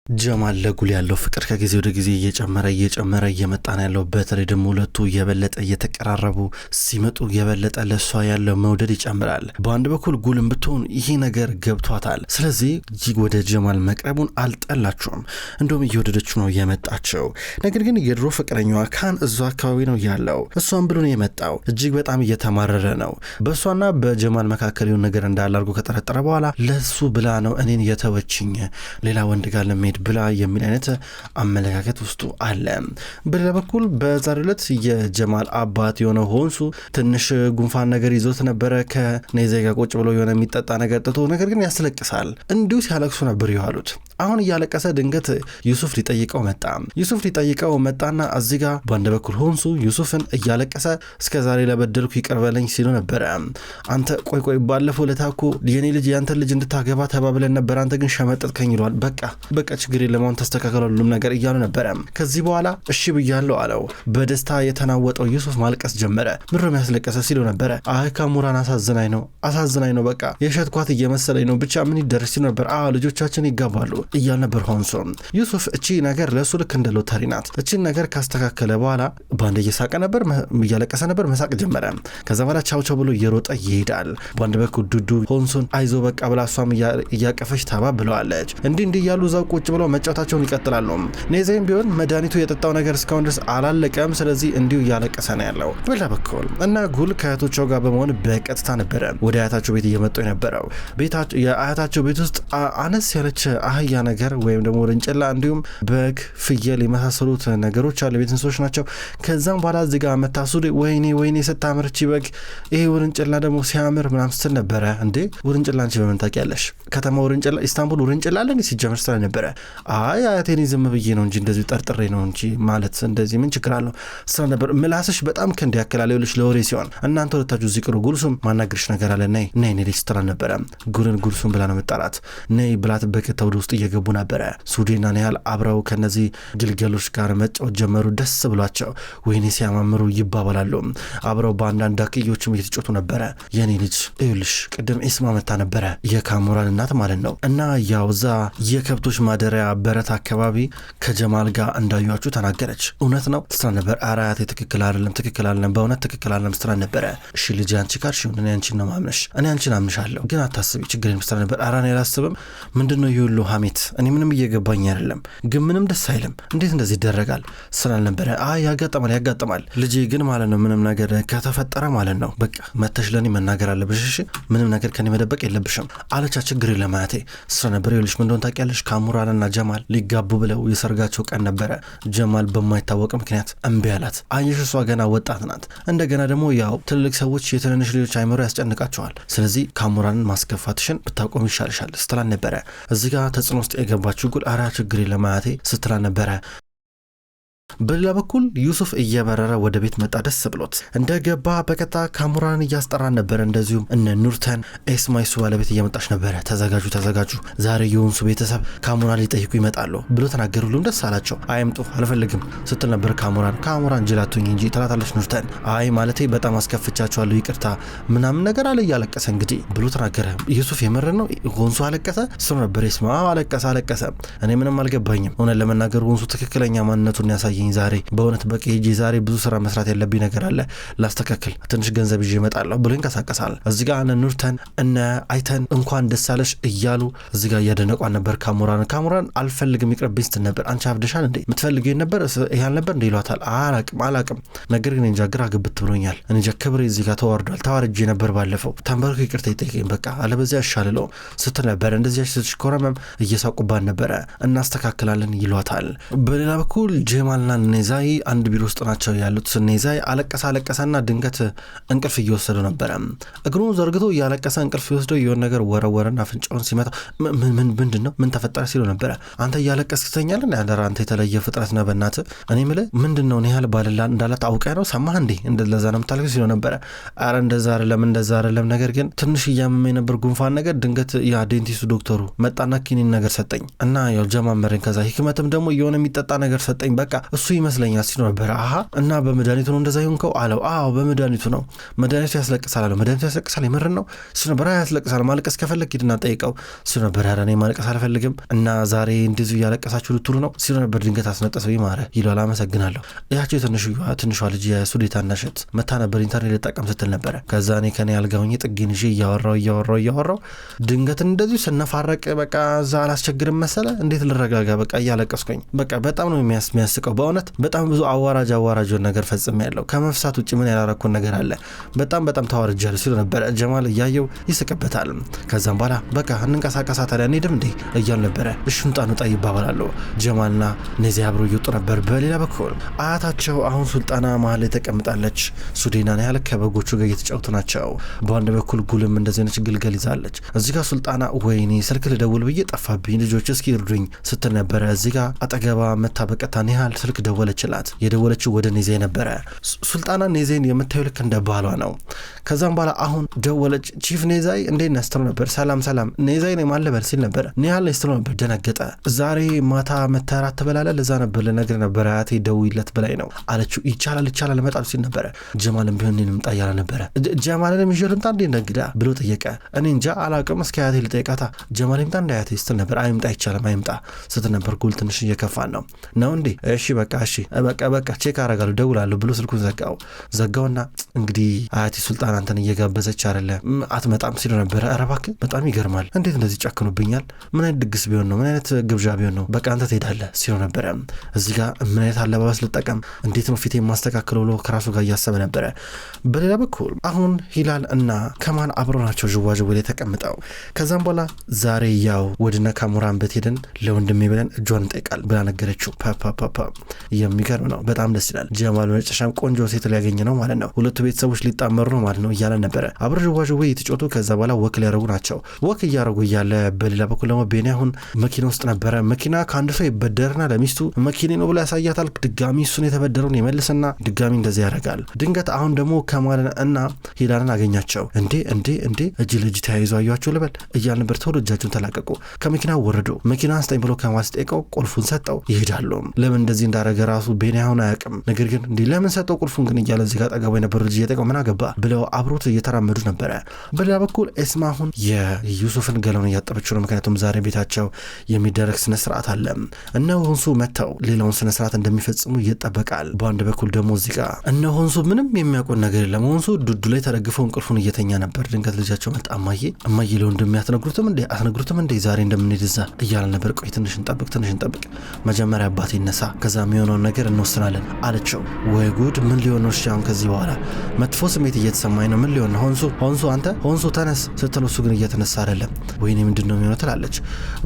ጀማል ለጉል ያለው ፍቅር ከጊዜ ወደ ጊዜ እየጨመረ እየመጣ ነው ያለው። በተለይ ደግሞ ሁለቱ የበለጠ እየተቀራረቡ ሲመጡ የበለጠ ለሷ ያለው መውደድ ይጨምራል። በአንድ በኩል ጉልም ብትሆን ይሄ ነገር ገብቷታል። ስለዚህ እጅግ ወደ ጀማል መቅረቡን አልጠላችሁም፣ እንደውም እየወደደችው ነው የመጣቸው። ነገር ግን የድሮ ፍቅረኛዋ ካን እዛ አካባቢ ነው ያለው። እሷን ብሎ ነው የመጣው። እጅግ በጣም እየተማረረ ነው። በእሷና በጀማል መካከል የሆነ ነገር እንዳለ አድርጎ ከጠረጠረ በኋላ ለሱ ብላ ነው እኔን የተወችኝ ሌላ ወንድ ጋር ለመሄድ ብላ የሚል አይነት አመለካከት ውስጡ አለ። በሌላ በኩል በዛሬው ዕለት የጀማል አባት የሆነ ሆንሱ ትንሽ ጉንፋን ነገር ይዞት ነበረ። ከኔዛ ጋር ቁጭ ብሎ የሆነ የሚጠጣ ነገር ጥቶ፣ ነገር ግን ያስለቅሳል። እንዲሁ ሲያለቅሱ ነበር የዋሉት። አሁን እያለቀሰ ድንገት ዩሱፍ ሊጠይቀው መጣና እዚህ ጋር በአንድ በኩል ሆንሱ ዩሱፍን እያለቀሰ እስከዛሬ ለበደልኩ ይቅር በለኝ ሲሉ ነበረ። አንተ ቆይ ባለፈው ለታኩ የኔ ልጅ ያንተ ልጅ እንድታገባ ተባብለን ነበር፣ አንተ ግን ሸመጠጥከኝ ይሏል። በቃ ችግር የለም አሁን ተስተካከለ ሁሉም ነገር እያሉ ነበረ። ከዚህ በኋላ እሺ ብያለሁ አለው። በደስታ የተናወጠው ዩሱፍ ማልቀስ ጀመረ። ምንም ያስለቀሰ ሲለው ነበረ። አይ ካሙራን አሳዝናኝ ነው በቃ የሸትኳት እየመሰለኝ ነው፣ ብቻ ምን ይደረስ ሲሉ ነበር። ልጆቻችን ይጋባሉ እያል ነበር ሆንሶ። ዩሱፍ እቺ ነገር ለሱ ልክ እንደ ሎተሪ ናት። እቺን ነገር ካስተካከለ በኋላ ባንድ እየሳቀ ነበር፣ እያለቀሰ ነበር፣ መሳቅ ጀመረ። ከዛ በኋላ ቻው ብሎ እየሮጠ ይሄዳል። ባንድ በኩል ዱዱ ሆንሶን አይዞ በቃ ብላ እሷም እያቀፈች ታባ ብለዋለች። እንዲህ እያሉ እዛው ቁጭ ብለው መጫወታቸውን ይቀጥላሉ። ኔዛይም ቢሆን መድኃኒቱ የጠጣው ነገር እስካሁን ድረስ አላለቀም። ስለዚህ እንዲሁ እያለቀሰ ነው ያለው። በላ በኩል እና ጉል ከአያቶቿ ጋር በመሆን በቀጥታ ነበረ ወደ አያታቸው ቤት እየመጡ የነበረው። የአያታቸው ቤት ውስጥ አነስ ያለች አህያ ነገር ወይም ደግሞ ውርንጭላ እንዲሁም በግ፣ ፍየል የመሳሰሉት ነገሮች አሉ፣ ቤት እንስሶች ናቸው። ከዛም በኋላ እዚህ ጋር መታሱድ ወይኔ ስታምርቺ በግ፣ ይሄ ውርንጭላ ደግሞ ሲያምር ምናምን ስትል ነበረ። እንዴ ውርንጭላ አንቺ በምን ታውቂያለሽ? ከተማ ውርንጭላ ኢስታንቡል ውርንጭላ አለ ሲጀምር ስለ ነበረ። አይ አያቴን ዝም ብዬ ነው እንጂ እንደዚህ ጠርጥሬ ነው እንጂ ማለት እንደዚህ ምን ችግር አለው ስለ ነበር። ምላስሽ በጣም ከንዲ ያከላለ ይልሽ ለወሬ ሲሆን እናንተ ወጣችሁ እዚህ ቅሩ ጉልሱም ማናገርሽ ነገር አለ ነይ ልጅ ስትላ ነበረ። ጉልሱም ብላ ነው መጣራት። ነይ ብላት በከታ ወደ ውስጥ እየገቡ ነበረ። ሱዴና ነያል አብረው ከነዚህ ግልገሎች ጋር መጫወት ጀመሩ። ደስ ብሏቸው ወይኔ ሲያማምሩ ይባባላሉ። አብረው በአንዳንድ ዳክዮችም እየተጫወቱ ነበረ። የኔ ልጅ ይልሽ ቅድም ኢስማ መታ ነበረ የካሙራን እናት ማለት ነው። እና ያውዛ የከብቶች ማደሪያ በረት አካባቢ ከጀማል ጋር እንዳዩአችሁ ተናገረች። እውነት ነው ስትራ ነበር። አራያቴ ትክክል አይደለም በእውነት ትክክል አይደለም ስትራ ነበረ። እሺ ልጅ አንቺ ካልሽ እኔ አንቺን ነው ማምነሽ፣ እኔ አንቺን አምንሻለሁ፣ ግን አታስቢ ችግር የለም ስትራ ነበር። አራኔ አላስብም። ምንድነው ይሁሉ ሀሜት? እኔ ምንም እየገባኝ አይደለም፣ ግን ምንም ደስ አይልም። እንዴት እንደዚህ ይደረጋል ስላል ነበረ። ያጋጥማል ልጄ ግን ማለት ነው ምንም ነገር ከተፈጠረ ማለት ነው በቃ መተሽ ለኔ መናገር አለብሽ፣ እሺ ምንም ነገር ከኔ መደበቅ የለብሽም አለቻ። ችግር የለም አያቴ ስትራ ነበር። ይልሽ ምን እንደሆነ ታውቂያለሽ? ካሙራንና ጀማል ሊጋቡ ብለው የሰርጋቸው ቀን ነበረ። ጀማል በማይታወቅ ምክንያት እምቢ አላት። አየሽ እሷ ገና ወጣት ናት። እንደገና ደግሞ ያው ትልልቅ ሰዎች የትንንሽ ልጆች አይምሮ ያስጨንቃቸዋል። ስለዚህ ካሙራንን ማስከፋትሽን ብታቆም ይሻልሻል ስትላ ነበረ። እዚህ ጋር ተጽዕኖ ውስጥ የገባችው ጉል አራ ችግር የለም አያቴ ስትላ ነበረ። በሌላ በኩል ዩሱፍ እየበረረ ወደ ቤት መጣ ደስ ብሎት። እንደገባ በቀጥታ ካሙራን እያስጠራን ነበር። እንደዚሁም እነ ኑርተን ኤስማይሱ ባለቤት እየመጣች ነበረ። ተዘጋጁ ዛሬ የወንሱ ቤተሰብ ካሙራን ሊጠይቁ ይመጣሉ ብሎ ተናገሩ። ሁሉም ደስ አላቸው። አይምጡ አልፈልግም ስትል ነበር ካሙራን ጅላቱኝ እንጂ ትላታለች ኑርተን። አይ ማለቴ በጣም አስከፍቻቸዋለሁ ይቅርታ ምናምን ነገር አለ እያለቀሰ እንግዲህ ብሎ ተናገረ። ዩሱፍ የምር ነው ወንሱ አለቀሰ ስለ ነበር። ኤስማ አለቀሰ። እኔ ምንም አልገባኝም እውነት ለመናገር ወንሱ ትክክለኛ ማንነቱን ያሳየ ዛሬ በእውነት በቂ ሄጄ ዛሬ ብዙ ስራ መስራት ያለብኝ ነገር አለ ላስተካክል ትንሽ ገንዘብ ይዤ እመጣለሁ ብሎ ይንቀሳቀሳል። እዚህ ጋር እነ ኑርተን እነ አይተን እንኳን ደስ አለሽ እያሉ እዚህ ጋር እያደነቋን ነበር። ካሙራን አልፈልግም ይቅርብኝ ስትል ነበር። አንቺ አብደሻል እንዴ የምትፈልገኝ ነበር ይያል ነበር እንዴ ይሏታል። አላቅም ነገር ግን እንጃ ግራ ግብት ብሎኛል። እንጃ ክብሬ እዚህ ጋር ተዋርጄ ነበር ባለፈው ተንበርኩ ይቅርታ ይጠይቀኝ በቃ አለበዚያ ያሻልለው ስትል ነበር። እንደዚህ ስትሽኮረመም እየሳቁባን ነበረ። እናስተካክላለን ይሏታል። በሌላ በኩል ጀማልና ኔዛይ አንድ ቢሮ ውስጥ ናቸው ያሉት። ኔዛይ አለቀሰና ድንገት እንቅልፍ እየወሰደው ነበረ። እግሩን ዘርግቶ እያለቀሰ እንቅልፍ ይወስደው የሆነ ነገር ወረወረና አፍንጫውን ሲመታ ምንድነው ምን ተፈጠረ ሲለው ነበረ። አንተ እያለቀስክ ትተኛለህ ያደራ አንተ የተለየ ፍጥረት ነህ በእናትህ እኔ ምልህ ምንድነው እኔ ያህል ባለላ እንዳላት አውቀህ ነው ሰማህ እንዴ እንደዛ ነው የምታለቅስ ሲለው ነበረ። አረ እንደዛ አይደለም ነገር ግን ትንሽ እያመመኝ ነበር ጉንፋን ነገር ድንገት ያ ዴንቲስቱ ዶክተሩ መጣና ኪኒን ነገር ሰጠኝ እና ያው ጀማመረኝ። ከዛ ህክመትም ደግሞ የሆነ የሚጠጣ ነገር ሰጠኝ በቃ እሱ ይመስለኛል ሲሉ ነበረ። አሃ እና በመድኃኒቱ ነው እንደዛ ይሆንከው አለው። አዎ በመድኃኒቱ ነው፣ መድኃኒቱ ያስለቅሳል አለው። መድኃኒቱ ያስለቅሳል የምርን ነው ሲሉ ነበረ። ያስለቅሳል፣ ማልቀስ ከፈለግ ሂድና ጠይቀው ሲሉ ነበረ። ኧረ እኔ ማልቀስ አልፈልግም እና ዛሬ እንደዚሁ እያለቀሳችሁ ልትሉ ነው ሲሉ ነበር። ድንገት አስነጠሰው ይማረ ይሏል። አመሰግናለሁ። ያቸው ትንሿ ልጅ የሱዴታ እናሸት መታ ነበር ኢንተርኔት ልጠቀም ስትል ነበረ። ከዛ እኔ ከኔ አልጋውኝ ጥግን ይዤ እያወራው ድንገት እንደዚሁ ስነፋረቅ በቃ እዛ አላስቸግርም መሰለ እንዴት ልረጋጋ በቃ እያለቀስኩኝ በቃ በጣም ነው የሚያስቀው በእውነት በጣም ብዙ አዋራጅን ነገር ፈጽሜ ያለው ከመፍሳት ውጭ ምን ያላረኩን ነገር አለ በጣም ተዋርጃለሁ ሲሉ ነበረ። ጀማል እያየው ይስቅበታል። ከዛም በኋላ በቃ እንንቀሳቀሳ ታዲያ እንሂድም እንዴ እያሉ ነበረ። እሺ እንውጣ ይባባላሉ። ጀማልና ነዚያ አብረው እየወጡ ነበር። በሌላ በኩል አያታቸው አሁን ሱልጣና መሀል ላይ ተቀምጣለች። ሱዴናን ያህል ከበጎቹ ጋር እየተጫወቱ ናቸው። በአንድ በኩል ጉልም እንደዚህ አይነት ግልገል ይዛለች። እዚህ ጋር ሱልጣና ወይኔ ስልክ ልደውል ብዬ ጠፋብኝ ልጆች እስኪ ይርዱኝ ስትል ነበረ። እዚህ ጋር አጠገባ መታበቀታ ያህል ስልክ ደወለችላት። የደወለችው ወደ ኔዜ ነበረ። ሱልጣና ኔዜን የምታየው ልክ እንደ ባሏ ነው። ከዛም በኋላ አሁን ደወለች። ቺፍ ኔዛይ እንዴት ነህ ስትለው ነበር። ሰላም ኔዛይ ነው ማለበር ሲል ነበር። ኒሃል ነው ስትለው ነበር። ደነገጠ። ዛሬ ማታ መተራት ትበላለህ ለዛ ነበር ለነገር ነበር አያቴ ደውይለት ብላኝ ነው አለችው። ይቻላል እመጣለሁ ሲል ነበረ። ጀማልም ቢሆን እኔንም ጣ ያለ ነበረ። ጀማልንም ይዤ ልምጣ እንዴ ነግዳ ብሎ ጠየቀ። እኔ እንጃ አላውቅም እስኪ አያቴ ልጠይቃታ። ጀማል ይምጣ እንደ አያቴ ስትል ነበር። አይምጣ ይቻላል አይምጣ ስትል ነበር። ጉል ትንሽ እየከፋን ነው እንዴ? እሺ በቃ ቼክ አደርጋለሁ ደውላለሁ ብሎ ስልኩን ዘጋውና እንግዲህ አያቴ ሱልጣን አንተን እየጋበዘች አይደለ አትመጣም ሲሉ ነበረ። ኧረ እባክህ በጣም ይገርማል። እንዴት እንደዚህ ጨክኑብኛል? ምን አይነት ድግስ ቢሆን ነው? ምን አይነት ግብዣ ቢሆን ነው? በቃ አንተ ትሄዳለህ ሲሉ ነበረ። እዚህ ጋር ምን አይነት አለባበስ ልጠቀም፣ እንዴት ነው ፊቴ የማስተካክለው ብሎ ከራሱ ጋር እያሰበ ነበረ። በሌላ በኩል አሁን ሂላል እና ከማን አብሮ ናቸው ዥዋዥዌ ላይ ተቀምጠው። ከዛም በኋላ ዛሬ ያው ወድነ ካሙራን ቤት ሄደን ለወንድሜ ብለን እጇን እንጠይቃል ብላ ነገረችው። ፓፓ የሚገርም ነው፣ በጣም ደስ ይላል። ጀማል መጨረሻም ቆንጆ ሴት ሊያገኝ ነው ማለት ነው። ሁለቱ ቤተሰቦች ሊጣመሩ ነው ማለት ነው እያለ ነበረ። አብሮ ዥዋዥዌ የተጫወቱ ከዛ በኋላ ወክ ሊያደርጉ ናቸው። ወክ እያደረጉ እያለ በሌላ በኩል ደግሞ ቤኒ አሁን መኪና ውስጥ ነበረ። መኪና ከአንድ ሰው ይበደርና ለሚስቱ መኪኔ ነው ብሎ ያሳያታል። ድጋሚ እሱን የተበደረውን ይመልስና ድጋሚ እንደዚህ ያደርጋል። ድንገት አሁን ደግሞ ከማልን እና ሂላልን አገኛቸው። እንዴ እጅ ለእጅ ተያይዞ አያቸው ልበል እያል ነበር። ተወዶ እጃቸውን ተላቀቁ። ከመኪና ወረዱ። መኪና አንስጠኝ ብሎ ከማል ሲጠይቀው ቁልፉን ሰጠው። ይሄዳሉ። ለምን እንደዚህ እንዳደረገ ራሱ ቤኒ አሁን አያውቅም። ነገር ግን እንዲህ ለምን ሰጠው ቁልፉን ግን እያለ እዚህ ጋር ጠገቡ የነበሩ ልጅ እየጠቀው ምን አገባ ብለው አብሮት እየተራመዱ ነበረ። በሌላ በኩል ኤስማ አሁን የዩሱፍን ገላውን እያጠበችው ነው። ምክንያቱም ዛሬ ቤታቸው የሚደረግ ስነ ስርዓት አለ። እነ ሆንሱ መጥተው ሌላውን ስነ ስርዓት እንደሚፈጽሙ ይጠበቃል። በአንድ በኩል ደግሞ እዚህ ጋር እነ ሆንሱ ምንም የሚያውቁን ነገር የለም። ሆንሱ ዱዱ ላይ ተደግፈው እንቅልፉን እየተኛ ነበር። ድንገት ልጃቸው መጣ። እማዬ ለወንድሜ አትነግሩትም እንዴ ዛሬ እንደምንሄድ እዛ እያለ ነበር። ቆይ ትንሽ እንጠብቅ መጀመሪያ አባቴ ይነሳ፣ ከዛ የሚሆነውን ነገር እንወስናለን አለችው። ወይ ጉድ ምን ሊሆን ነው? አሁን ከዚህ በኋላ መጥፎ ስሜት እየተሰማኝ ነው። ምን ሊሆን ነው? ሆንሱ ተነስ ስትለው እሱ ግን እየተነሳ አይደለም። ወይኔ ምንድን ነው የሚሆነው ትላለች።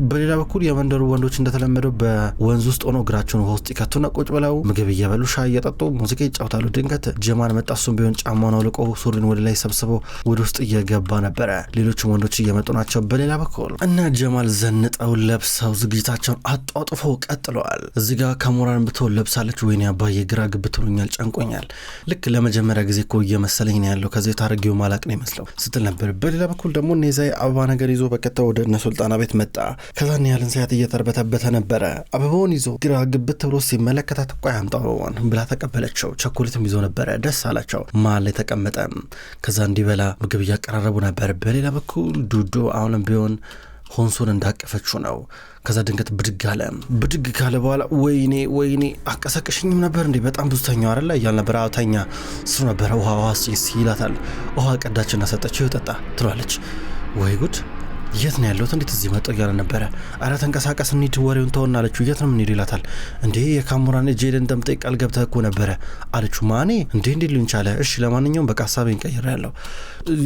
በሌላ በኩል የመንደሩ ወንዶች እንደተለመደው በወንዝ ውስጥ ሆኖ እግራቸውን ውሃ ውስጥ ይከቱና ቁጭ ብለው ምግብ እየበሉ ሻይ እየጠጡ ሙዚቃ ይጫወታሉ። ድንገት ጀማል መጣ። እሱም ቢሆን ጫማውን አውልቆ ሱሪን ወደ ላይ ሰብስበው ወደ ውስጥ እየገባ ነበረ። ሌሎችም ወንዶች እየመጡ ናቸው። በሌላ በኩል እና ጀማል ዘንጠው ለብሰው ዝግጅታቸውን አጧጥፈው ቀጥለዋል። እዚህ ጋር ከሙራን ብትሆን ለብሳለች። ወይኔ አባዬ ግራ ግብትሉኛል፣ ጨንቆኛል። ልክ ለመጀመሪያ ጊዜ እኮ እየመሰለኝ ነው ያለው ከዚህ ታርጌው ማላቅ ነው ይመስለው ስትል ነበር። በሌላ በኩል ደግሞ ኔዛይ አበባ ነገር ይዞ በቀጥታ ወደ እነ ሱልጣና ቤት መጣ። ከዛ ኒሃልን ሲያት እየተርበተበተ ነበረ። አበባውን ይዞ ግራ ግብት ብሎ ሲመለከታት ቆይ አምጣው አበባውን ብላ ተቀበለችው። ቸኮሌትም ይዞ ነበረ። ደስ አላቸው። መሀል ላይ ተቀመጠ። ከዛ እንዲበላ ምግብ እያቀራረቡ ነበር። በሌላ በኩል ዱዱ አሁንም ቢሆን ሆንሱን እንዳቀፈችው ነው። ከዛ ድንገት ብድግ ካለ በኋላ ወይኔ አቀሰቅሽኝም ነበር እንዴ በጣም ብዙ ተኛው አይደለ እያል ነበር። አውታኛ እሱ ነበረ። ውሃ ይላታል። ውሃ ቀዳችና ሰጠችው። ይጠጣ ትሏለች። ወይ ጉድ የት ነው ያለሁት? እንዴት እዚህ መጣሁ እያለ ነበረ። አረ ተንቀሳቀስ እንሂድ ወሬውን ተወና አለችው። የት ነው የምንሄድ ይላታል። እንዴ የካሙራን ጄደን እንደምጠይቅ ቃል ገብተህ እኮ ነበረ አለችው። ማኔ እንዴ ሊሆን ቻለ? እሺ ለማንኛውም በቃ ሀሳቤን ቀይሬያለሁ።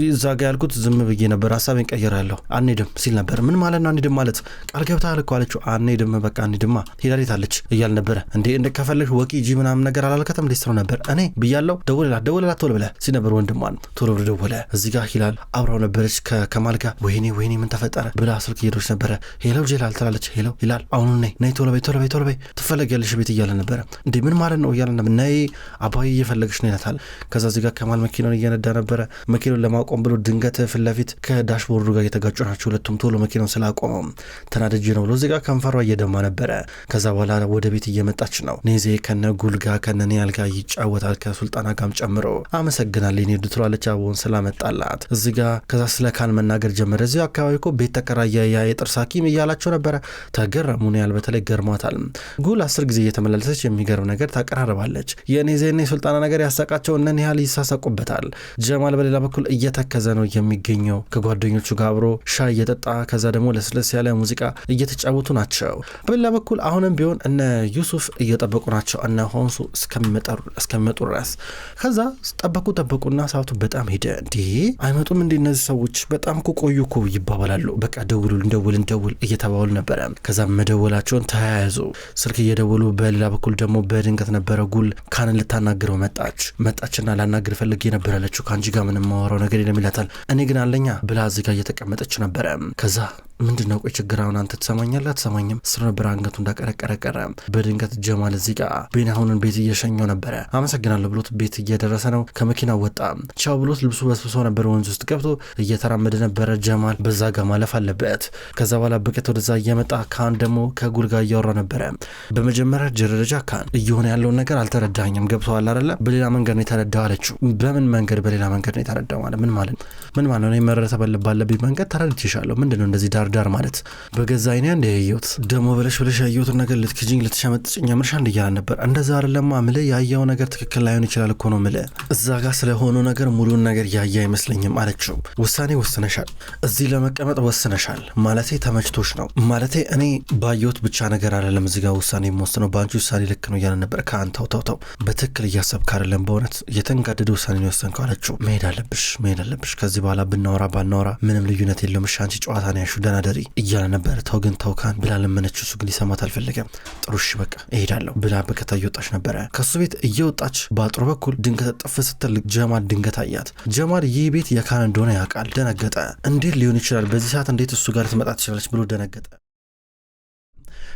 እዛ ጋ ያልኩት ዝም ብዬ ነበር፣ ሀሳቤን ቀይሬያለሁ። አንሄድም ሲል ነበር። ምን ማለት ነው አንሄድም ማለት? ቃል ገብተሃል እኮ አለችው። አንሄድም በቃ አንሄድማ ሄዳሌት አለች እያል ነበረ። እንዴ ከፈለግሽ ወቂ ጂ ምናምን ነገር አላልከተም እንዴ ስትለው ነበር። እኔ ብያለሁ ደውልላት ቶሎ ብለህ ሲል ነበር። ወንድሟን ቶሎ ደወለ። እዚህ ጋር ሂላል አብራው ነበረች ከከማል ጋር። ወይኔ ምን ተፈጠረ ብላ ስልክ እየደወለች ነበረ። ሄሎ ጄላል ትላለች። ሄሎ ይላል። አሁኑ ነይ ቶሎ በይ ትፈለጊያለሽ ቤት እያለ ነበረ። እንዴ ምን ማለት ነው እያለ ነበር። ነይ አባዬ እየፈለገች ነው ይላታል። ከዛ እዚህ ጋር ከማል መኪናውን እየነዳ ነበረ። መኪናውን ለማቆም ብሎ ድንገት ፊት ለፊት ከዳሽቦርዱ ጋር እየተጋጩ ናቸው ሁለቱም። ቶሎ መኪናውን ስላቆመው ተናድጄ ነው ብሎ እዚህ ጋር ከንፈሯ እየደማ ነበረ። ከዛ በኋላ ወደ ቤት እየመጣች ነው። ኔዜ ከነ ጉልጋ ከነ ኒያል ጋር ይጫወታል ከሱልጣና ጋም ጨምሮ። አመሰግናለሁ ኔ ድትሏለች አቦን ስላመጣላት። እዚህ ጋር ከዛ ስለ ካን መናገር ጀመረ። እዚህ አካባቢ እኮ ቤት ተከራየ የጥርስ ሐኪም እያላቸው ነበረ። ተገረሙ። ኒያል በተለይ ገርሟታል። ጉል 10 ጊዜ እየተመላለሰች የሚገርም ነገር ታቀራርባለች። የኔዜና የሱልጣና ነገር ያሳቃቸው እነ ኒያል ይሳሳቁበታል። ጀማል በሌላ በኩል እየተከዘ ነው የሚገኘው ከጓደኞቹ ጋር አብሮ ሻይ እየጠጣ ከዛ ደግሞ ለስለስ ያለ ሙዚቃ እየተጫወቱ ናቸው። በሌላ በኩል አሁንም ቢሆን እነ ዩሱፍ እየጠበቁ ናቸው እነ ሆንሱ እስከሚመጡ ድረስ። ከዛ ጠበቁና ሰዓቱ በጣም ሄደ። እንዴ አይመጡም እንዴ እነዚህ ሰዎች በጣም ቆዩ እኮ ይባባላሉ። በቃ ደውሉ እንደውል እየተባሉ ነበረ። ከዛ መደወላቸውን ተያያዙ። ስልክ እየደወሉ በሌላ በኩል ደግሞ በድንገት ነበረ ጉል ካንን ልታናግረው መጣችና ላናግር ፈልጌ ነበር ያለችው። ከአንቺ ጋር ምንም ማወራው ነገር የለም ይላታል። እኔ ግን አለኛ ብላ እዚህ ጋር እየተቀመጠች ነበረ። ከዛ ምንድነው ቆይ ችግር አሁን አንተ ትሰማኛለህ አትሰማኝም ስለ ነበር አንገቱ እንዳቀረቀረ። በድንገት ጀማል እዚህ ጋር ቤናሁንን ቤት እየሸኘው ነበረ። አመሰግናለሁ ብሎት ቤት እየደረሰ ነው። ከመኪናው ወጣ። ቻው ብሎት ልብሱ በስብሶ ነበር ወንዝ ውስጥ ገብቶ እየተራመደ ነበረ። ጀማል በዛ ጋር ማለፍ አለበት። ከዛ በኋላ በቀት ወደዛ እየመጣ ካን ደግሞ ከጉል ጋር እያወራ ነበረ። በመጀመሪያ ደረጃ ካን እየሆነ ያለውን ነገር አልተረዳኝም ገብቶሃል አይደለ? በሌላ መንገድ ነው የተረዳው አለችው። በምን መንገድ በሌላ መንገድ ነው የተረዳው ማለት ምን ማለት ነው? እኔ መረረተ ባለብኝ መንገድ ተረድቼሻለሁ። ምንድነው እንደዚህ ዳር ማለት በገዛ አይኔ እንደ ያየሁት ደሞ ብለሽ ያየሁትን ነገር ልትክጂኝ ልትሸመጥጭኝ ምርሻ እንደያለ ነበር። እንደዛ አይደለማ ምለ ያየው ነገር ትክክል ላይሆን ይችላል እኮ ነው ምለ እዛ ጋር ስለሆነው ነገር ሙሉን ነገር ያየ አይመስለኝም አለችው። ውሳኔ ወስነሻል፣ እዚህ ለመቀመጥ ወስነሻል ማለቴ ተመችቶሽ ነው ማለቴ እኔ ባየሁት ብቻ ነገር አይደለም እዚህ ጋር ውሳኔ የምወስነው በአንቺ ውሳኔ ልክ ነው እያለ ነበር። ከአንተው ተው በትክክል እያሰብክ አይደለም በእውነት የተንጋደደ ውሳኔ ነው የወሰንከው አለችው። መሄድ አለብሽ ከዚህ በኋላ ብናወራ ባናወራ ምንም ልዩነት የለውም እሺ አንቺ ጨዋታ ነው ያሹ ደናደሪ እያለ ነበር። ተው ካን ብላ ለመነችው። እሱ ግን ሊሰማት አልፈለገም። ጥሩሽ በቃ እሄዳለሁ ብላ በከታ እየወጣች ነበረ። ከሱ ቤት እየወጣች በአጥሩ በኩል ድንገት ጠፍ ስትል ጀማል ድንገት አያት። ጀማል ይህ ቤት የካን እንደሆነ ያውቃል። ደነገጠ። እንዴት ሊሆን ይችላል በዚህ ሰዓት እንዴት እሱ ጋር ትመጣ ትችላለች ብሎ ደነገጠ።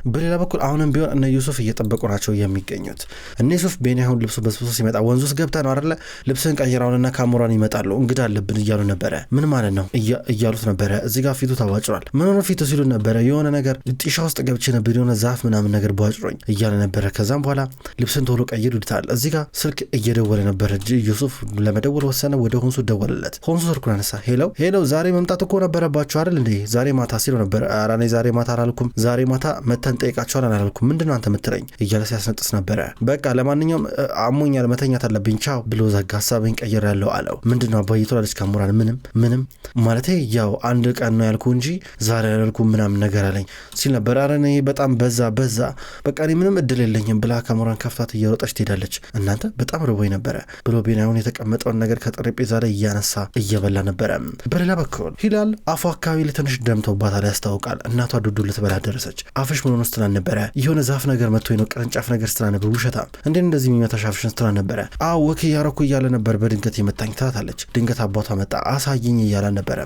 በሌላ በኩል አሁንም ቢሆን እነ ዩሱፍ እየጠበቁ ናቸው የሚገኙት። እነ ዩሱፍ ቤኒያሁን ልብሱ በስብሶ ሲመጣ ወንዙ ውስጥ ገብታ ነው አይደለ ልብስን ቀይራውንና ካሞራን ይመጣሉ እንግዳ አለብን እያሉ ነበረ። ምን ማለት ነው እያሉት ነበረ። እዚህ ጋር ፊቱ ተዋጭሯል። ምን ሆነ ፊቱ ሲሉ ነበረ። የሆነ ነገር ጢሻ ውስጥ ገብቼ ነበር የሆነ ዛፍ ምናምን ነገር ባጭሮኝ እያለ ነበረ። ከዛም በኋላ ልብስን ቶሎ ቀይር ይሉታል። እዚህ ጋር ስልክ እየደወለ ነበረ። ዩሱፍ ለመደወል ወሰነ። ወደ ሆንሱ ደወለለት። ሆንሱ ስልኩን አነሳ። ሄሎ ዛሬ መምጣት እኮ ነበረባችሁ አይደል እንዴ? ዛሬ ማታ ሲሉ ነበር። ኧረ እኔ ዛሬ ማታ አላልኩም። ዛሬ ማታ መተን ጠይቃቸዋል አላልኩም። ምንድነው አንተ የምትለኝ እያለ ሲያስነጥስ ነበረ። በቃ ለማንኛውም አሞኛል መተኛት አለብኝ ቻው ብሎ ዘጋ። ሀሳብን ቀይር ያለው አለው። ምንድነው አባይቶ አለች ካሞራን። ምንም ማለቴ ያው አንድ ቀን ነው ያልኩ እንጂ ዛሬ ያልኩ ምናምን ነገር አለኝ ሲል ነበር። ኧረ እኔ በጣም በዛ በቃ እኔ ምንም እድል የለኝም ብላ ካሞራን ከፍታት እየሮጠች ትሄዳለች። እናንተ በጣም ርቦኝ ነበረ ብሎ ቤናሁን የተቀመጠውን ነገር ከጠረጴዛ ላይ እያነሳ እየበላ ነበረ። በሌላ በኩል ሂላል አፏ አካባቢ ለትንሽ ደምተውባታል ያስታውቃል። እናቷ ዱዱ ልትበላ ደረሰች። አፍሽ ምን ሆነ ስትላን ነበረ። የሆነ ዛፍ ነገር መጥቶ ነው ቅርንጫፍ ነገር ስትላ ነበር። ውሸታም እንዴ እንደዚህ የሚመታሻፍሽን ስትላ ነበረ። ወክ ያረኩ እያለ ነበር። በድንገት የመታኝ ትላታለች። ድንገት አባቷ መጣ። አሳይኝ እያለ ነበረ።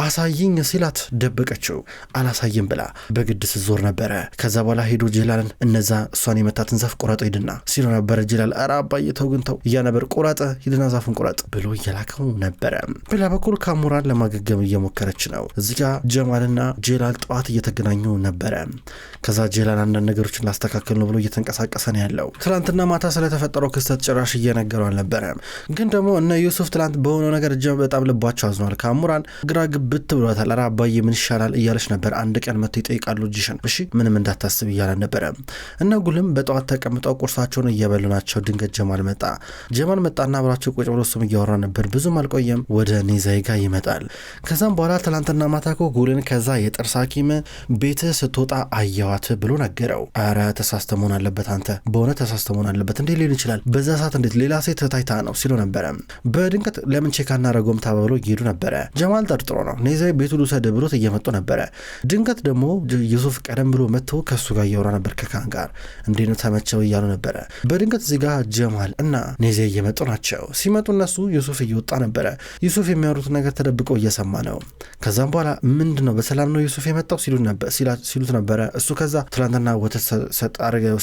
አሳይኝ ሲላት ደበቀችው። አላሳይም ብላ በግድ ስትዞር ነበረ። ከዛ በኋላ ሄዶ ጄላልን እነዛ እሷን የመታትን ዛፍ ቆረጠ ሂድና ሲሉ ነበረ። ጄላል ኧረ አባዬ ተው ግን ተው እያ ነበር። ቆረጠ ሂድና ዛፉን ቆረጥ ብሎ እየላከው ነበረ። በሌላ በኩል ካሞራን ለማገገም እየሞከረች ነው። እዚህ ጋር ጀማልና ጄላል ጠዋት እየተገናኙ ነበረ። ከዛ ጄላል አንዳንድ ነገሮችን ላስተካከል ነው ብሎ እየተንቀሳቀሰ ነው ያለው። ትላንትና ማታ ስለተፈጠረው ክስተት ጭራሽ እየነገረው አልነበረም። ግን ደግሞ እነ ዩሱፍ ትላንት በሆነው ነገር በጣም ልባቸው አዝኗል። ካሞራን ግራ ግብት ብሏታል። ኧረ አባዬ ምን ይሻላል እያለች ነበር። አንድ ቀን መጥተው ይጠይቃሉ እጅሽን እሺ ምንም እንዳታስብ እያለ ነበረ። እነ ጉልም በጠዋት ተቀምጠው ቁርሳቸውን እየበሉ ናቸው። ድንገት ጀማል መጣና አብራቸው ቁጭ ብሎ እሱም እያወራ ነበር። ብዙም አልቆየም ወደ ኒዛይ ጋር ይመጣል። ከዛም በኋላ ትላንትና ማታ እኮ ጉልን ከዛ የጥርስ ሐኪም ቤት ስትወጣ አየዋ ያየኋት ብሎ ነገረው። አረ ተሳስተ መሆን አለበት አንተ በእውነት ተሳስተ መሆን አለበት እንዴ ሊሆን ይችላል በዛ ሰዓት እንዴት ሌላ ሴት ታይታ ነው ሲሉ ነበረ። በድንገት ለምን ቼክ አናረገውም ተባብሎ እየሄዱ ነበረ። ጀማል ጠርጥሮ ነው ኔዛ ቤቱ ልውሰድ ብሎት እየመጡ ነበረ። ድንገት ደግሞ ዩሱፍ ቀደም ብሎ መጥቶ ከሱ ጋር እያወራ ነበር ከካን ጋር እንዴት ነው ተመቸው እያሉ ነበረ። በድንገት እዚህ ጋር ጀማል እና ኔዛ እየመጡ ናቸው። ሲመጡ እነሱ ዩሱፍ እየወጣ ነበረ። ዩሱፍ የሚያወሩት ነገር ተደብቀው እየሰማ ነው። ከዛም በኋላ ምንድነው በሰላም ነው ዩሱፍ የመጣው ሲሉት ነበረ። እሱ ከዛ ትላንትና ወተት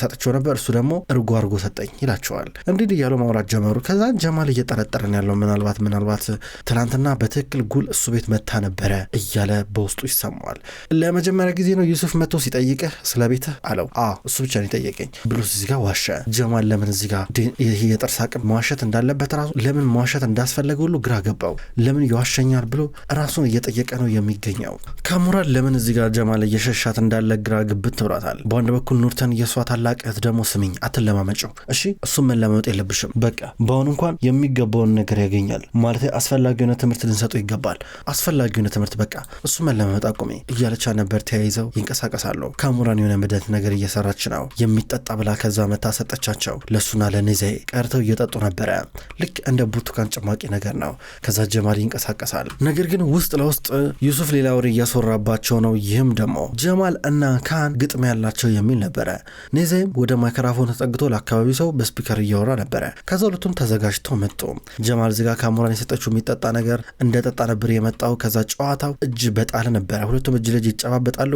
ሰጥቼው ነበር እሱ ደግሞ እርጎ አርጎ ሰጠኝ ይላቸዋል። እንዲህ እያሉ ማውራት ጀመሩ። ከዛ ጀማል እየጠረጠረን ያለው ምናልባት ትላንትና በትክክል ጉል እሱ ቤት መታ ነበረ እያለ በውስጡ ይሰማዋል። ለመጀመሪያ ጊዜ ነው ዩሱፍ መጥቶ ሲጠይቅህ ስለ ቤትህ አለው። እሱ ብቻ ነው የጠየቀኝ ብሎ እዚህ ጋር ዋሸ። ጀማል ለምን እዚህ ጋር ይሄ የጥርስ አቅም መዋሸት እንዳለበት ራሱ ለምን መዋሸት እንዳስፈለገ ሁሉ ግራ ገባው። ለምን ይዋሸኛል ብሎ ራሱን እየጠየቀ ነው የሚገኘው። ካሙራን ለምን እዚህ ጋር ጀማል እየሸሻት እንዳለ ግራ ግብት ትብራታል። በአንድ በኩል ኑርተን የሷ ታላቅ እህት ደግሞ ስሚኝ አትለማመጪው እሺ እሱም መለማመጥ የለብሽም በቃ በአሁኑ እንኳን የሚገባውን ነገር ያገኛል ማለት አስፈላጊ የሆነ ትምህርት ልንሰጠው ይገባል አስፈላጊ የሆነ ትምህርት በቃ እሱ መለማመጥ አቁሚ እያለቻ ነበር። ተያይዘው ይንቀሳቀሳሉ። ካሙራን የሆነ መድኃኒት ነገር እየሰራች ነው የሚጠጣ ብላ ከዛ መታ ሰጠቻቸው። ለሱና ለኔዜ ቀርተው እየጠጡ ነበረ። ልክ እንደ ብርቱካን ጭማቂ ነገር ነው። ከዛ ጀማል ይንቀሳቀሳል። ነገር ግን ውስጥ ለውስጥ ዩሱፍ ሌላ ወሬ እያስወራባቸው ነው። ይህም ደግሞ ጀማል እና ካን ግጥም ያላቸው የሚል ነበረ። ኔዜም ወደ ማይክሮፎን ተጠግቶ ለአካባቢው ሰው በስፒከር እያወራ ነበረ። ከዛ ሁለቱም ተዘጋጅተው መጡ። ጀማል ዝጋ ካሙራን የሰጠችው የሚጠጣ ነገር እንደጠጣ ነበር የመጣው። ከዛ ጨዋታው እጅ በጣል ነበረ። ሁለቱም እጅ ለእጅ ይጨባበጣሉ።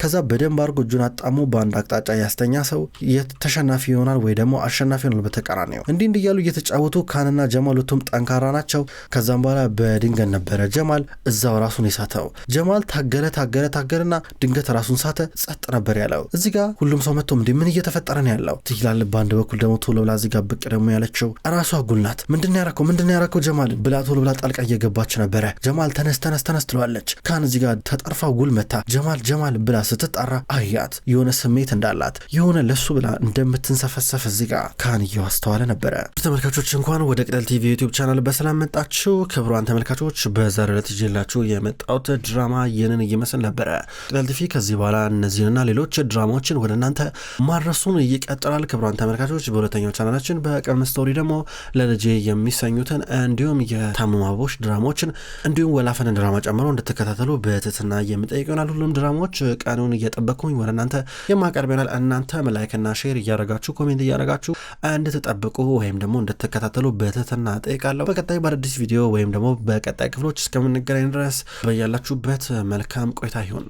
ከዛ በደንብ አድርጎ እጁን አጣሙ በአንድ አቅጣጫ ያስተኛ ሰው ተሸናፊ ይሆናል ወይ ደግሞ አሸናፊ ይሆናል በተቃራኒው። እንዲህ እያሉ እየተጫወቱ ካንና ጀማል ሁለቱም ጠንካራ ናቸው። ከዛም በኋላ በድንገት ነበረ ጀማል እዛው ራሱን የሳተው። ጀማል ታገለና ድንገት ራሱን ሳተ። ጸጥ ነበር ያለው። እዚህ ጋር ሁሉም ሰው መጥቶ ምን እየተፈጠረ ነው ያለው ትይላል። በአንድ በኩል ደግሞ ቶሎ ብላ እዚህ ጋር ብቅ ደግሞ ያለችው ራሷ ጉልናት። ምንድነው ያረከው ጀማል ብላ ቶሎ ብላ ጣልቃ እየገባች ነበረ። ጀማል ተነስ ትለዋለች። ካን እዚህ ጋር ተጠርፋ ጉል መታ ጀማል ብላ ስትጣራ አያት የሆነ ስሜት እንዳላት የሆነ ለሱ ብላ እንደምትንሰፈሰፍ እዚህ ጋር ካን እያስተዋለ ነበረ። ተመልካቾች እንኳን ወደ ቅጠል ቲቪ ዩቲዩብ ቻናል በሰላም መጣችሁ። ክቡራን ተመልካቾች በዛሬው ዕለት ይዤላችሁ የመጣሁት ድራማ ይህንን ይመስል ነበረ። ቅጠል ቲቪ ከዚህ በኋላ እነዚህንና ሌሎች ድራማዎችን ወደ እናንተ ማድረሱን ይቀጥላል። ክቡራን ተመልካቾች በሁለተኛው ቻናላችን በቀን ስቶሪ ደግሞ ለልጄ የሚሰኙትን እንዲሁም የታመሙ አበቦች ድራማዎችን እንዲሁም ወላፈን ድራማ ጨምሮ እንድትከታተሉ በትህትና የምጠይቅ ይሆናል። ሁሉም ድራማዎች ቀኑን እየጠበቅኩኝ ወደ እናንተ የማቀርብ ይሆናል። እናንተ ላይክና ሼር እያረጋችሁ ኮሜንት እያረጋችሁ እንድትጠብቁ ወይም ደግሞ እንድትከታተሉ በትህትና ጠይቃለሁ። በቀጣይ በአዲስ ቪዲዮ ወይም ደግሞ በቀጣይ ክፍሎች እስከምንገናኝ ድረስ በያላችሁበት መልካም ቆይታ ይሁን።